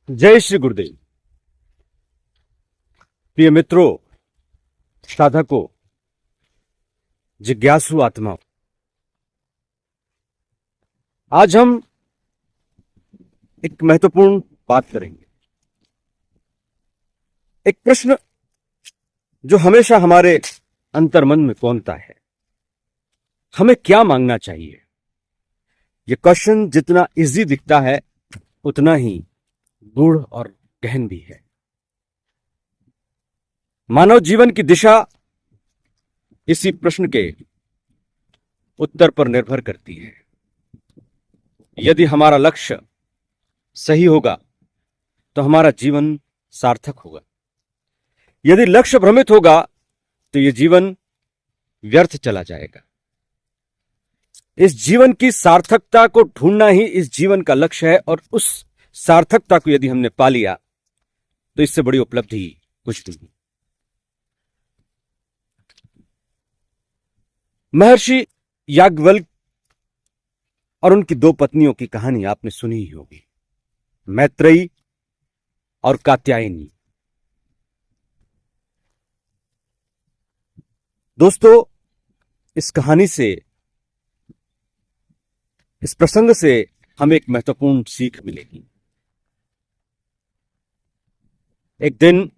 जय श्री गुरुदेव। प्रिय मित्रों, साधकों, जिज्ञासु आत्माओं, आज हम एक महत्वपूर्ण बात करेंगे। एक प्रश्न जो हमेशा हमारे अंतर्मन में कौंधता है, हमें क्या मांगना चाहिए। यह क्वेश्चन जितना इजी दिखता है उतना ही गूढ़ और गहन भी है। मानव जीवन की दिशा इसी प्रश्न के उत्तर पर निर्भर करती है। यदि हमारा लक्ष्य सही होगा तो हमारा जीवन सार्थक होगा। यदि लक्ष्य भ्रमित होगा तो यह जीवन व्यर्थ चला जाएगा। इस जीवन की सार्थकता को ढूंढना ही इस जीवन का लक्ष्य है, और उस सार्थकता को यदि हमने पा लिया तो इससे बड़ी उपलब्धि कुछ नहीं। महर्षि याज्ञवल्क्य और उनकी दो पत्नियों की कहानी आपने सुनी ही होगी, मैत्रेयी और कात्यायनी। दोस्तों, इस कहानी से, इस प्रसंग से हमें एक महत्वपूर्ण सीख मिलेगी। एक दिन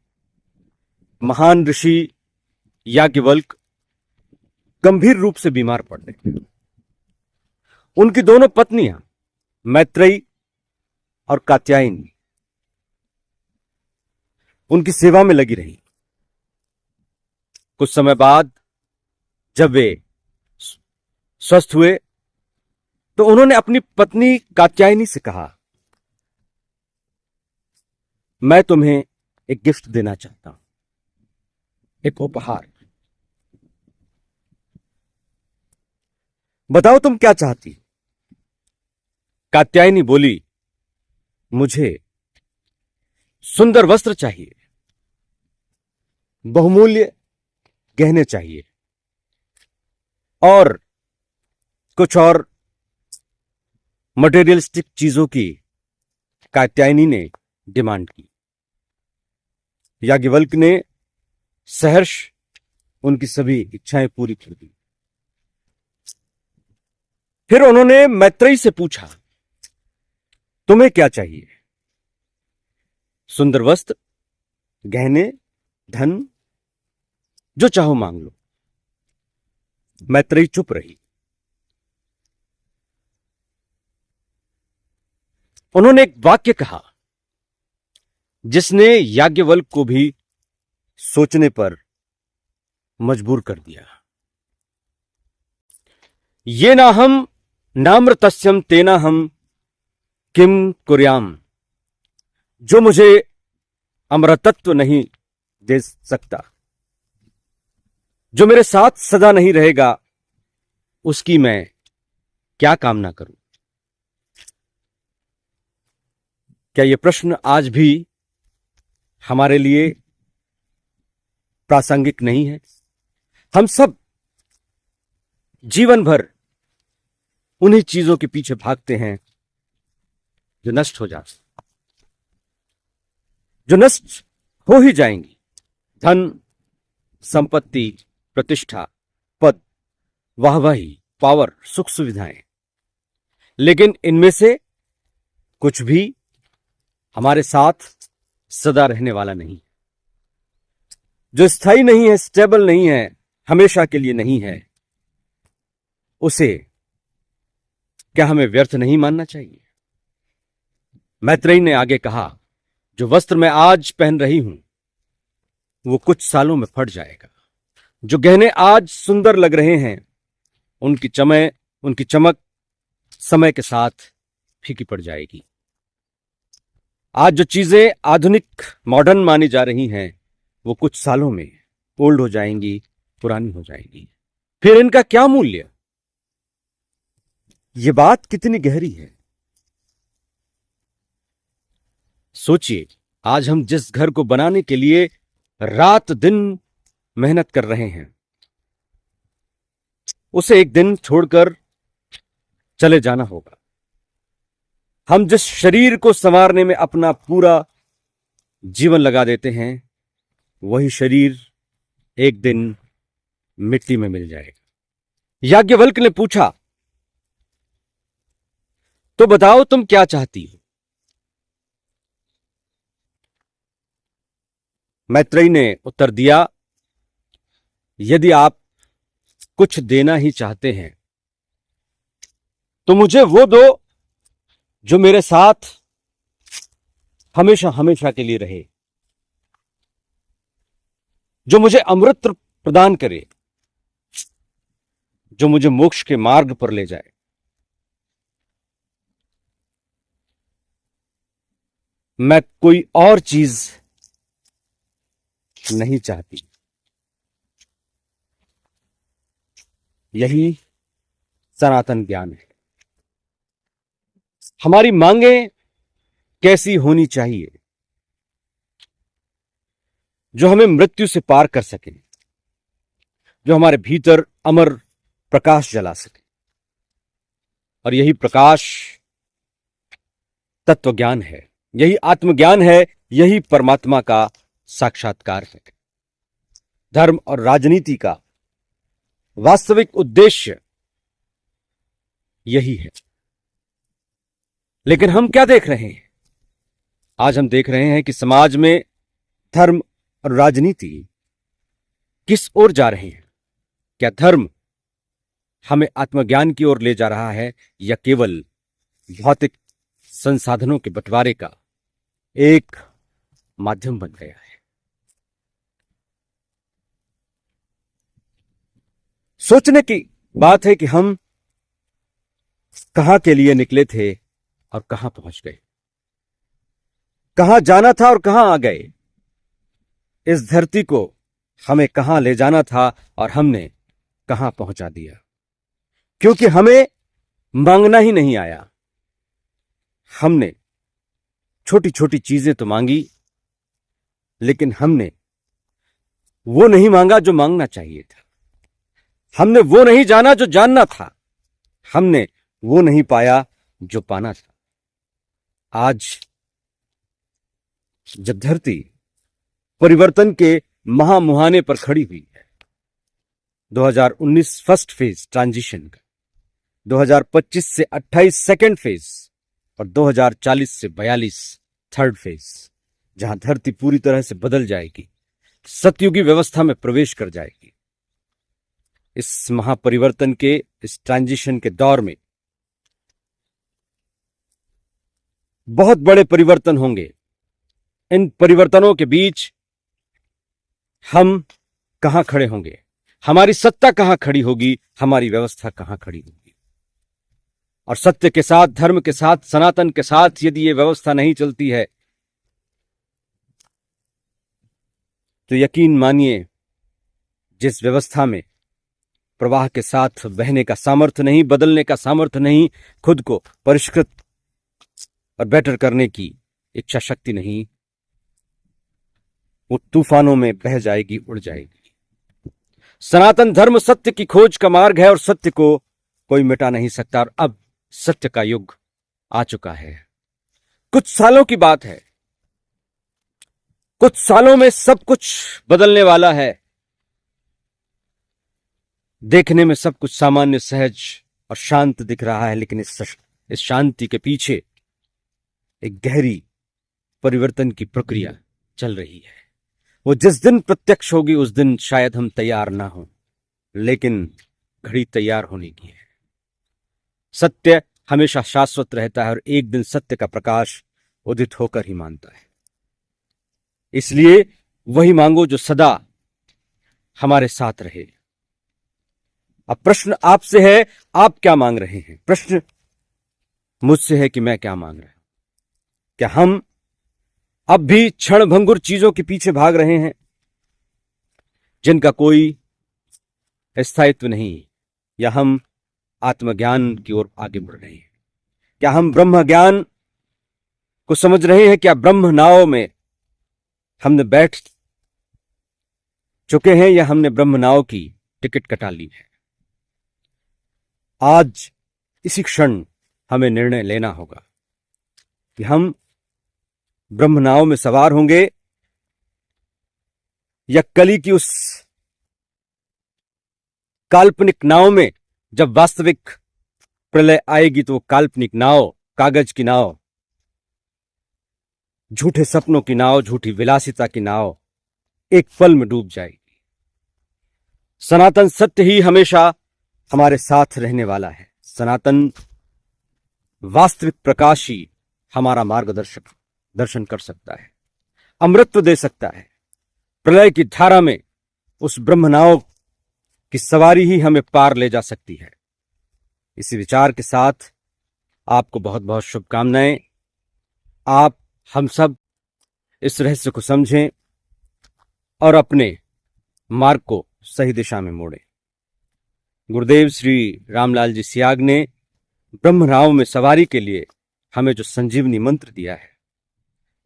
महान ऋषि याज्ञवल्क्य गंभीर रूप से बीमार पड़ गए। उनकी दोनों पत्नियां मैत्रेयी और कात्यायनी उनकी सेवा में लगी रही। कुछ समय बाद जब वे स्वस्थ हुए तो उन्होंने अपनी पत्नी कात्यायनी से कहा, मैं तुम्हें एक गिफ्ट देना चाहता हूं, एक उपहार। बताओ तुम क्या चाहती। कात्यायनी बोली, मुझे सुंदर वस्त्र चाहिए, बहुमूल्य गहने चाहिए और कुछ और मटेरियलिस्टिक चीजों की कात्यायनी ने डिमांड की। याज्ञवल्क्य ने सहर्ष उनकी सभी इच्छाएं पूरी कर दी। फिर उन्होंने मैत्रेयी से पूछा, तुम्हें क्या चाहिए। सुंदर वस्त्र, गहने, धन, जो चाहो मांग लो। मैत्रेयी चुप रही। उन्होंने एक वाक्य कहा जिसने याज्ञवल्क्य को भी सोचने पर मजबूर कर दिया। ये ना हम नामृतस्यम तेना हम किम कुर्याम। जो मुझे अमृतत्व नहीं दे सकता, जो मेरे साथ सदा नहीं रहेगा, उसकी मैं क्या कामना करूं। क्या यह प्रश्न आज भी हमारे लिए प्रासंगिक नहीं है। हम सब जीवन भर उन्हीं चीजों के पीछे भागते हैं जो नष्ट हो जाती, जो नष्ट हो ही जाएंगी। धन, संपत्ति, प्रतिष्ठा, पद, वाहवाही, पावर, सुख सुविधाएं। लेकिन इनमें से कुछ भी हमारे साथ सदा रहने वाला नहीं। जो स्थायी नहीं है, स्टेबल नहीं है, हमेशा के लिए नहीं है, उसे क्या हमें व्यर्थ नहीं मानना चाहिए। मैत्रेयी ने आगे कहा, जो वस्त्र मैं आज पहन रही हूं वो कुछ सालों में फट जाएगा। जो गहने आज सुंदर लग रहे हैं उनकी चमक समय के साथ फीकी पड़ जाएगी। आज जो चीजें आधुनिक मॉडर्न मानी जा रही हैं वो कुछ सालों में ओल्ड हो जाएंगी, पुरानी हो जाएंगी। फिर इनका क्या मूल्य। ये बात कितनी गहरी है। सोचिए, आज हम जिस घर को बनाने के लिए रात दिन मेहनत कर रहे हैं, उसे एक दिन छोड़कर चले जाना होगा। हम जिस शरीर को संवारने में अपना पूरा जीवन लगा देते हैं, वही शरीर एक दिन मिट्टी में मिल जाएगा। याज्ञवल्क्य ने पूछा, तो बताओ तुम क्या चाहती हो? मैत्रेयी ने उत्तर दिया, यदि आप कुछ देना ही चाहते हैं तो मुझे वो दो जो मेरे साथ हमेशा हमेशा के लिए रहे, जो मुझे अमृत प्रदान करे, जो मुझे मोक्ष के मार्ग पर ले जाए। मैं कोई और चीज नहीं चाहती। यही सनातन ज्ञान है। हमारी मांगें कैसी होनी चाहिए? जो हमें मृत्यु से पार कर सके, जो हमारे भीतर अमर प्रकाश जला सके। और यही प्रकाश तत्व ज्ञान है, यही आत्मज्ञान है, यही परमात्मा का साक्षात्कार है। धर्म और राजनीति का वास्तविक उद्देश्य यही है। लेकिन हम क्या देख रहे हैं? आज हम देख रहे हैं कि समाज में धर्म और राजनीति किस ओर जा रहे हैं। क्या धर्म हमें आत्मज्ञान की ओर ले जा रहा है, या केवल भौतिक संसाधनों के बंटवारे का एक माध्यम बन गया है? सोचने की बात है कि हम कहां के लिए निकले थे और कहां पहुंच गए, कहां जाना था और कहां आ गए। इस धरती को हमें कहां ले जाना था और हमने कहां पहुंचा दिया। क्योंकि हमें मांगना ही नहीं आया। हमने छोटी छोटी चीजें तो मांगी, लेकिन हमने वो नहीं मांगा जो मांगना चाहिए था। हमने वो नहीं जाना जो जानना था। हमने वो नहीं पाया जो पाना था। आज जब धरती परिवर्तन के महामुहाने पर खड़ी हुई है, 2019 फर्स्ट फेज ट्रांजिशन का, 2025 से 28 सेकेंड फेज और 2040 से 42 थर्ड फेज, जहां धरती पूरी तरह से बदल जाएगी, सतयुगी व्यवस्था में प्रवेश कर जाएगी। इस महापरिवर्तन के, इस ट्रांजिशन के दौर में बहुत बड़े परिवर्तन होंगे। इन परिवर्तनों के बीच हम कहां खड़े होंगे? हमारी सत्ता कहां खड़ी होगी? हमारी व्यवस्था कहां खड़ी होगी? और सत्य के साथ, धर्म के साथ, सनातन के साथ यदि ये व्यवस्था नहीं चलती है तो यकीन मानिए, जिस व्यवस्था में प्रवाह के साथ बहने का सामर्थ्य नहीं, बदलने का सामर्थ्य नहीं, खुद को परिष्कृत और बेटर करने की इच्छा शक्ति नहीं, वो तूफानों में बह जाएगी, उड़ जाएगी। सनातन धर्म सत्य की खोज का मार्ग है और सत्य को कोई मिटा नहीं सकता। और अब सत्य का युग आ चुका है। कुछ सालों की बात है, कुछ सालों में सब कुछ बदलने वाला है। देखने में सब कुछ सामान्य, सहज और शांत दिख रहा है, लेकिन इस शांति के पीछे एक गहरी परिवर्तन की प्रक्रिया चल रही है। वो जिस दिन प्रत्यक्ष होगी उस दिन शायद हम तैयार ना हो, लेकिन घड़ी तैयार होने की है। सत्य हमेशा शाश्वत रहता है और एक दिन सत्य का प्रकाश उदित होकर ही मानता है। इसलिए वही मांगो जो सदा हमारे साथ रहे। अब प्रश्न आपसे है, आप क्या मांग रहे हैं? प्रश्न मुझसे है कि मैं क्या मांग रहा हूं। क्या हम अब भी क्षण भंगुर चीजों के पीछे भाग रहे हैं जिनका कोई स्थायित्व नहीं, या हम आत्मज्ञान की ओर आगे बढ़ रहे हैं? क्या हम ब्रह्म ज्ञान को समझ रहे हैं? क्या ब्रह्म नाव में हमने बैठ चुके हैं, या हमने ब्रह्म नाव की टिकट कटा ली है? आज इसी क्षण हमें निर्णय लेना होगा। कि हम ब्रह्म नाव में सवार होंगे या कली की उस काल्पनिक नाव में। जब वास्तविक प्रलय आएगी तो वो काल्पनिक नाव, कागज की नाव, झूठे सपनों की नाव, झूठी विलासिता की नाव एक पल में डूब जाएगी। सनातन सत्य ही हमेशा हमारे साथ रहने वाला है। सनातन वास्तविक प्रकाश ही हमारा मार्गदर्शक दर्शन कर सकता है, अमृतत्व दे सकता है। प्रलय की धारा में उस ब्रह्मनाव की सवारी ही हमें पार ले जा सकती है। इसी विचार के साथ आपको बहुत बहुत शुभकामनाएं। आप हम सब इस रहस्य को समझें और अपने मार्ग को सही दिशा में मोड़ें। गुरुदेव श्री रामलाल जी सियाग ने ब्रह्मनाव में सवारी के लिए हमें जो संजीवनी मंत्र दिया है,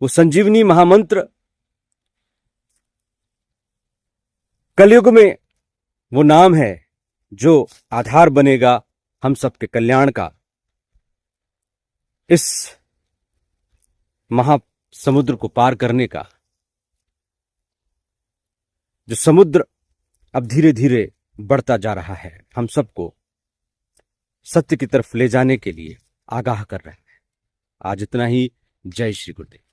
वो संजीवनी महामंत्र कलयुग में वो नाम है जो आधार बनेगा हम सबके कल्याण का। इस महासमुद्र को पार करने का, जो समुद्र अब धीरे धीरे बढ़ता जा रहा है, हम सबको सत्य की तरफ ले जाने के लिए आगाह कर रहे हैं। आज इतना ही। जय श्री गुरुदेव।